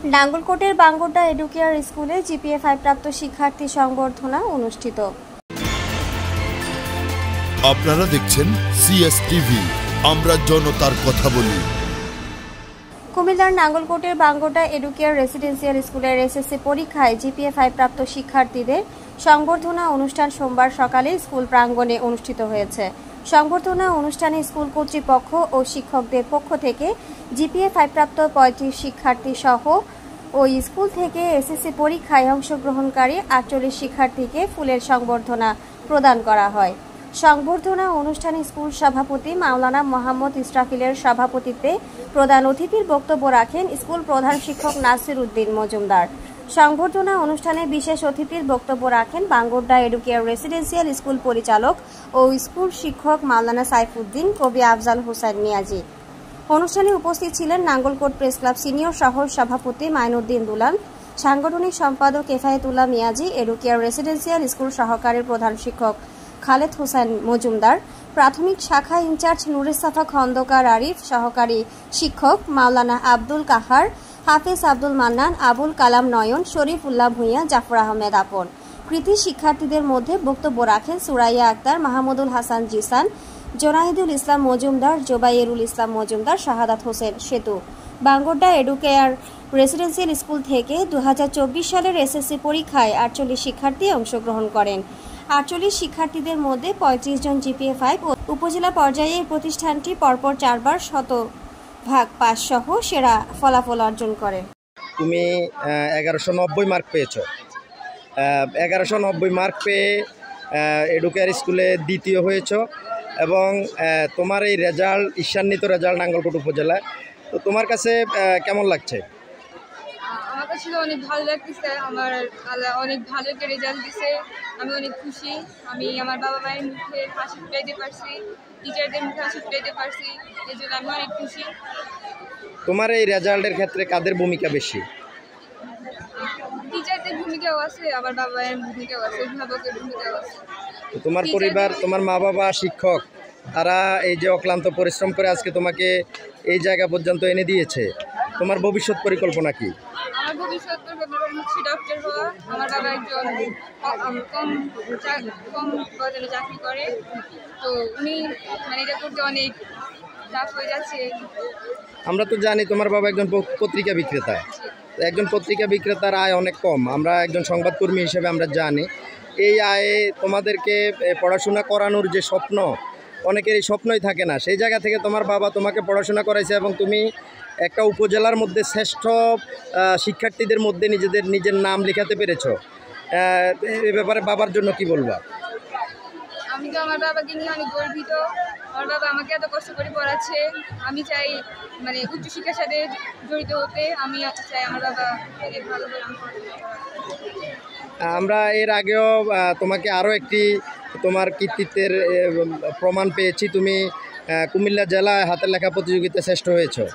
নাঙ্গলকোটের Bangodda educare স্কুলে জিপিএ-5 প্রাপ্ত শিক্ষার্থী সংবর্ধনা অনুষ্ঠিত। আপনারা দেখছেন সিএসটিভি, আমরা জনতার কথা বলি। কুমিল্লার নাঙ্গলকোটের বাঙ্গোড্ডা এডুকেয়ার রেসিডেন্সিয়াল স্কুলের এসএসসি পরীক্ষায় জিপিএ-5 প্রাপ্ত শিক্ষার্থীদের সংবর্ধনা অনুষ্ঠান সোমবার সকালে স্কুল প্রাঙ্গণে অনুষ্ঠিত হয়েছে। সংবর্ধনা অনুষ্ঠানে স্কুল কর্তৃপক্ষ ও শিক্ষকদের পক্ষ থেকে জিপিএ-5 প্রাপ্ত 35 শিক্ষার্থী সহ ওই স্কুল থেকে এসএসসি পরীক্ষায় অংশগ্রহণকারী 48 শিক্ষার্থীকে ফুলের সংবর্ধনা প্রদান করা হয়। সংবর্ধনা অনুষ্ঠানে স্কুল সভাপতি মাওলানা মোহাম্মদ ইসরাফিলের সভাপতিত্বে প্রধান অতিথির বক্তব্য রাখেন স্কুল প্রধান শিক্ষক নাসির উদ্দিন মজুমদার। সংবর্ধনা অনুষ্ঠানে বিশেষ অতিথির বক্তব্য রাখেন বাঙ্গোড্ডা এডুকেয়ার রেসিডেন্সিয়াল স্কুল পরিচালক ও স্কুল শিক্ষক মাওলানা সাইফুদ্দিন কবি আফজাল হোসেন মিয়াজি। অনুষ্ঠানে উপস্থিত ছিলেন নাঙ্গলকোট প্রেস ক্লাব সিনিয়র শহর সভাপতি মাইনুদ্দিন দুলাল, সাংগঠনিক সম্পাদক এফায়েতুল্লাহ মিয়াজি, এডুকেয়ার রেসিডেন্সিয়াল স্কুল সহকারী প্রধান শিক্ষক খালেদ হোসেন মজুমদার, প্রাথমিক শাখা ইনচার্জ নুরুন্নেসা খন্দকার আরিফ, সহকারী শিক্ষক মাওলানা আব্দুল কাহার, হাফেজ আব্দুল মান্নান, আবুল কালাম নয়ন, শরীফ উল্লাহ ভূঁইয়া, জাফর আহমেদ আপন। কৃতি শিক্ষার্থীদের মধ্যে বক্তব্য রাখেন সুরাইয়া আক্তার, মাহমুদুল হাসান জিসান, জোনাহিদুল ইসলাম মজুমদার, জোবাইরুল ইসলাম মজুমদার, শাহাদাত হোসেন সেতু। বাঙ্গোড্ডা এডুকেয়ার রেসিডেন্সিয়াল স্কুল থেকে 2024 সালের এসএসসি পরীক্ষায় 48 শিক্ষার্থী অংশগ্রহণ করেন। 48 শিক্ষার্থীদের মধ্যে 35 জন জিপিএ-5 ও উপজেলা পর্যায়ে প্রতিষ্ঠানটি পরপর 4 বার 100% পাস সহ সেরা ফলাফল অর্জন করে। তুমি 1190 মার্ক পেয়েছো। 1190 মার্ক পেয়ে এডুকেয়ার স্কুলে দ্বিতীয় হয়েছ এবং তোমার এই রেজাল্ট ঈর্ষান্বিত রেজাল্ট নাঙ্গলকোট উপজেলায়। তো তোমার কাছে কেমন লাগছে? আমার কাছে অনেক ভালো লাগতেছে। আমার অনেক ভালো একটা রেজাল্ট দিছে, আমি অনেক খুশি। আমি আমার বাবা মায়ের মুখে হাসি ফুটাইতে পারছি, টিচারদের মুখে হাসি ফুটাইতে পারছি, এই জন্য আমি অনেক খুশি। তোমার এই রেজাল্টের ক্ষেত্রে কাদের ভূমিকা বেশি? টিচারদের ভূমিকাও আছে, আমার বাবা মায়ের ভূমিকাও আছে, অভিভাবকের ভূমিকাও আছে। তোমার পরিবার, তোমার মা বাবা, শিক্ষক, তারা এই যে অক্লান্ত পরিশ্রম করে আজকে তোমাকে এই জায়গা পর্যন্ত এনে দিয়েছে। তোমার ভবিষ্যৎ পরিকল্পনা কি? আমার ভবিষ্যৎ পরিকল্পনা হচ্ছে ডক্টর হওয়া। আমার বাবা একজন কম বেতনে চাকরি করে, তো উনি এটা করতে অনেক টাফ হয়ে যাচ্ছে। আমরা তো জানি তোমার বাবা একজন পত্রিকা বিক্রেতা। একজন পত্রিকা বিক্রেতার আয় অনেক কম, আমরা একজন সংবাদকর্মী হিসেবে আমরা জানি। এই আয়ে তোমাদেরকে পড়াশোনা করানোর যে স্বপ্ন, অনেকের এই স্বপ্নই থাকে না। সেই জায়গা থেকে তোমার বাবা তোমাকে পড়াশোনা করাইছে এবং তুমি একটা উপজেলার মধ্যে শ্রেষ্ঠ শিক্ষার্থীদের মধ্যে নিজের নাম লেখাতে পেরেছো। এ ব্যাপারে বাবার জন্য কি বলবা? আমি তো আমার বাবাকে নিয়ে অনেক গর্বিত। আমার বাবা আমাকে এত কষ্ট করে পড়াচ্ছে। আমি চাই উচ্চশিক্ষার সাথে জড়িত হতে। আমি চাই আমার বাবা ভালো করে। আমরা এর আগেও তোমাকে আরও একটি তোমার কৃতিত্বের প্রমাণ পেয়েছি। তুমি কুমিল্লা জেলায় হাতের লেখা প্রতিযোগিতায় শ্রেষ্ঠ হয়েছো।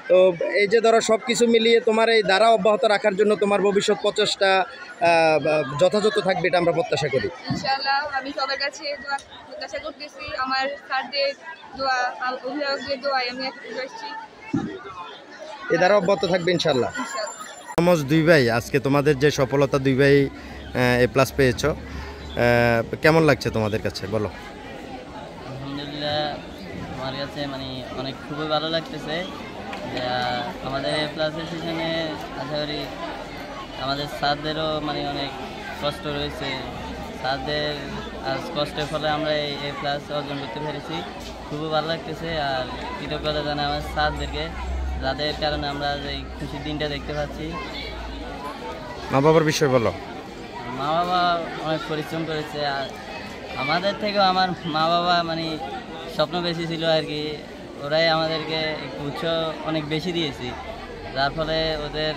তো এই যে ধরো সব কিছু মিলিয়ে তোমার এই ধারা অব্যাহত রাখার জন্য তোমার ভবিষ্যৎ প্রচেষ্টা যথাযথ থাকবে, এটা আমরা প্রত্যাশা করি। ইনশাআল্লাহ আমি সবার কাছে দোয়া প্রত্যাশা করতেছি। আমার স্যারদের দোয়া, অভিভাবকদের দোয়ায় আমি আসছি। এই ধারা অব্যাহত থাকবে ইনশাআল্লাহ। দুই ভাই, আজকে তোমাদের যে সফলতা, 2 ভাই A+ পেয়েছো, কেমন লাগছে তোমাদের কাছে বলো? আলহামদুলিল্লাহ, আমার কাছে অনেক খুবই ভালো লাগতেছে। আমাদের A+ সেশনে আশা করি আমাদের স্যারদেরও অনেক কষ্ট রয়েছে। স্যারদের কষ্টের ফলে আমরা এই A+ অর্জন করতে পেরেছি। খুবই ভালো লাগতেছে। আর কৃতজ্ঞতা জানাই আমার স্যারদেরকে, যাদের কারণে আমরা এই খুশির দিনটা দেখতে পাচ্ছি। মা বাবার বিষয় বলো। মা বাবা অনেক পরিশ্রম করেছে। আর আমাদের থেকেও আমার মা বাবা স্বপ্ন বেশি ছিল আর কি। ওরাই আমাদেরকে একটু উৎসাহ অনেক বেশি দিয়েছি, যার ফলে ওদের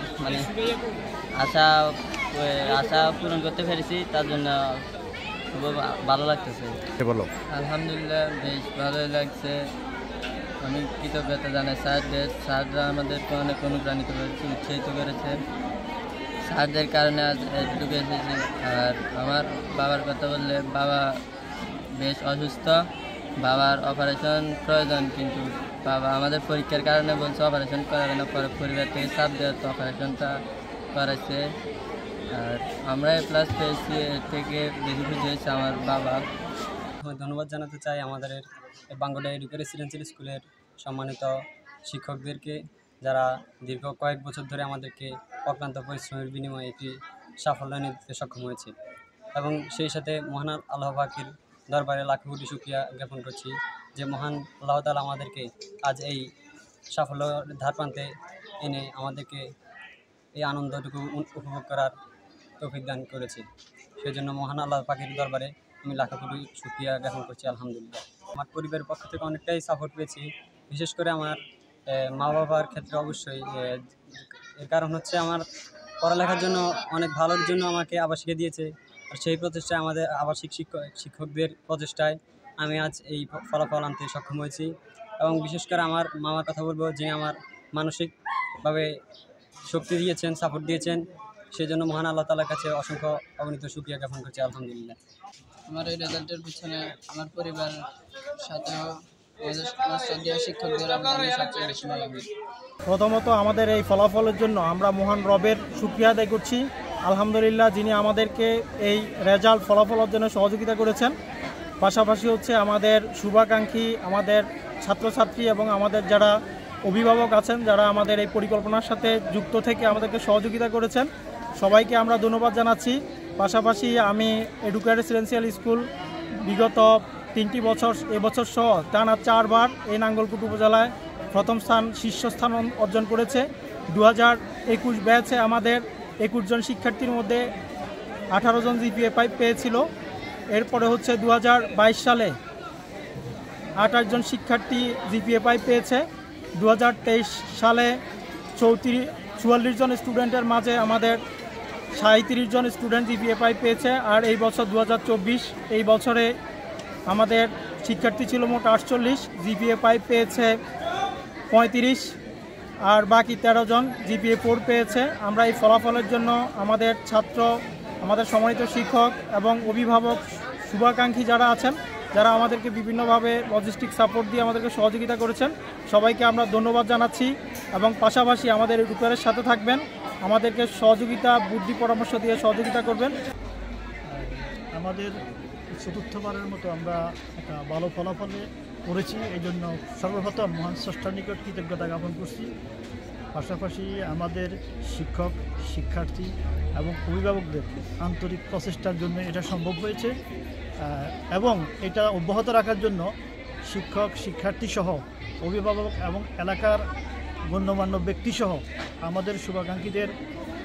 আশা পূরণ করতে পেরেছি। তার জন্য খুব ভালো লাগতেছে। বলো। আলহামদুলিল্লাহ, বেশ ভালোই লাগছে। আমি কৃতজ্ঞতা জানাই স্যারদের। স্যাররা আমাদেরকে অনেক অনুপ্রাণিত করেছে, উৎসাহিত করেছে। স্যারদের কারণে আজ এটুকু এসেছি। আর আমার বাবার কথা বললে, বাবা বেশ অসুস্থ, বাবার অপারেশন প্রয়োজন, কিন্তু বাবা আমাদের পরীক্ষার কারণে বলছে অপারেশন করাবে না, পরে পরিবার থেকে চাপ দেওয়া তো অপারেশনটা করাইছে। আর আমরা প্লাস পেয়েছি, এর থেকে বেশি খুশি হয়েছে আমার বাবা। ধন্যবাদ জানাতে চাই আমাদের বাঙ্গোটা এডুকেশন রেসিডেন্সিয়াল স্কুলের সম্মানিত শিক্ষকদেরকে, যারা দীর্ঘ কয়েক বছর ধরে আমাদেরকে অক্লান্ত পরিশ্রমের বিনিময়ে একটি সাফল্য নিতে সক্ষম হয়েছে। এবং সেই সাথে মহান আল্লাহ পাকের দরবারে লাখ কোটি শুকরিয়া জ্ঞাপন করছি যে মহান আল্লাহ তাআলা আমাদেরকে আজ এই সাফল্য ধারপ্রান্তে এনে আমাদেরকে এই আনন্দটুকু উপভোগ করার তৌফিক দান করেছে। সেই জন্য মহান আল্লাহ পাকের দরবারে আমি লাখ কোটি শুকরিয়া জ্ঞাপন করছি আলহামদুলিল্লাহ। আমার পরিবারের পক্ষ থেকে অনেকটাই সাপোর্ট পেয়েছি, বিশেষ করে আমার মা বাবার ক্ষেত্রে অবশ্যই। এর কারণ হচ্ছে আমার পড়ালেখার জন্য অনেক ভালোর জন্য আমাকে আবাসিকে দিয়েছে, আর সেই প্রচেষ্টায় আমাদের আবাসিক শিক্ষকদের প্রচেষ্টায় আমি আজ এই ফলাফল আনতে সক্ষম হয়েছি। এবং বিশেষ করে আমার মামার কথা বলবো, যিনি আমার মানসিকভাবে শক্তি দিয়েছেন, সাপোর্ট দিয়েছেন, সেই জন্য মহান আল্লাহ তাআলার কাছে অসংখ্য অগণিত শুকরিয়া জ্ঞাপন করছি আলহামদুলিল্লাহ। আমার এই রেজাল্টের পিছনে আমার পরিবার সাথেও আমাদের শ্রদ্ধেয় শিক্ষকদের অবদান সবচেয়ে বেশি ভালো। প্রথমত আমাদের এই ফলাফলের জন্য আমরা মহান রবের শুকরিয়া আদায় করছি আলহামদুলিল্লাহ, যিনি আমাদেরকে এই রেজাল্ট ফলাফলের জন্য সহযোগিতা করেছেন। পাশাপাশি হচ্ছে আমাদের শুভাকাঙ্ক্ষী, আমাদের ছাত্রছাত্রী এবং আমাদের যারা অভিভাবক আছেন, যারা আমাদের এই পরিকল্পনার সাথে যুক্ত থেকে আমাদেরকে সহযোগিতা করেছেন, সবাইকে আমরা ধন্যবাদ জানাচ্ছি। পাশাপাশি আমি এডুকেশন রেসিডেন্সিয়াল স্কুল বিগত 3টি বছর এবছর সহ টানা 4 বার এই নাঙ্গলকোট উপজেলায় প্রথম স্থান শীর্ষস্থান অর্জন করেছে। 2021 ব্যাচে আমাদের 21 জন শিক্ষার্থীর মধ্যে 18 জন জিপিএ 5 পেয়েছিল। এরপরে হচ্ছে 2022 সালে 28 জন শিক্ষার্থী জিপিএ 5 পেয়েছে। 2023 সালে 44 জন স্টুডেন্টের মাঝে আমাদের 37 জন স্টুডেন্ট জিপিএ 5 পেয়েছে। আর এই বছর 2024 এই বছরে আমাদের শিক্ষার্থী ছিল মোট 48, জিপিএ 5 পেয়েছে 35, আর বাকি 13 জন জিপিএ 4 পেয়েছে। আমরা এই ফলাফলের জন্য আমাদের ছাত্র, আমাদের সম্মানিত শিক্ষক এবং অভিভাবক, শুভাকাঙ্ক্ষী যারা আছেন, যারা আমাদেরকে বিভিন্নভাবে লজিস্টিক সাপোর্ট দিয়ে আমাদেরকে সহযোগিতা করেছেন, সবাইকে আমরা ধন্যবাদ জানাচ্ছি। এবং পাশাপাশি আমাদের এডুকেশনের সাথে থাকবেন, আমাদেরকে সহযোগিতা, বুদ্ধি পরামর্শ দিয়ে সহযোগিতা করবেন। আমাদের চতুর্থবারের মতো আমরা একটা ভালো ফলাফলে করেছি, এই জন্য সর্বপ্রথম মহান স্রষ্টার নিকট কৃতজ্ঞতা জ্ঞাপন করছি। পাশাপাশি আমাদের শিক্ষক, শিক্ষার্থী এবং অভিভাবকদের আন্তরিক প্রচেষ্টার জন্য এটা সম্ভব হয়েছে, এবং এটা অব্যাহত রাখার জন্য শিক্ষক, শিক্ষার্থীসহ অভিভাবক এবং এলাকার গণ্যমান্য ব্যক্তিসহ আমাদের শুভাকাঙ্ক্ষীদের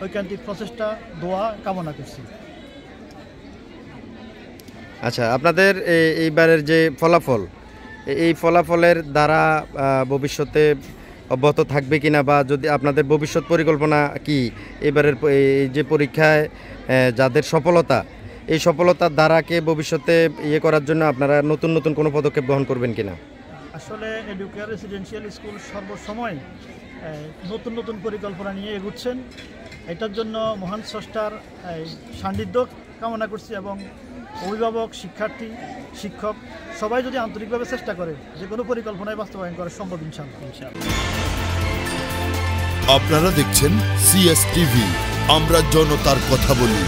ঐকান্তিক প্রচেষ্টা, দোয়া কামনা করছি। আচ্ছা, আপনাদের এইবারের যে ফলাফল, এই ফলাফলের দ্বারা ভবিষ্যতে অব্যাহত থাকবে কিনা, বা যদি আপনাদের ভবিষ্যৎ পরিকল্পনা কি, এবারের এই যে পরীক্ষায় যাদের সফলতা, এই সফলতার দ্বারাকে ভবিষ্যতে করার জন্য আপনারা নতুন নতুন কোনো পদক্ষেপ গ্রহণ করবেন কিনা? আসলে এডুকেশন রেসিডেন্সিয়াল স্কুল সর্বসময় নতুন নতুন পরিকল্পনা নিয়ে এগুচ্ছেন, এটার জন্য মহান স্রষ্টার সান্নিধ্য কামনা করছি। এবং অভিভাবক, শিক্ষার্থী, শিক্ষক সবাই যদি আন্তরিকভাবে চেষ্টা করে, যে কোনো পরিকল্পনায় বাস্তবায়ন করা সম্ভব ইনশাআল্লাহ। আপনারা দেখছেন CS টিভি, আমরা জনতার কথা বলি।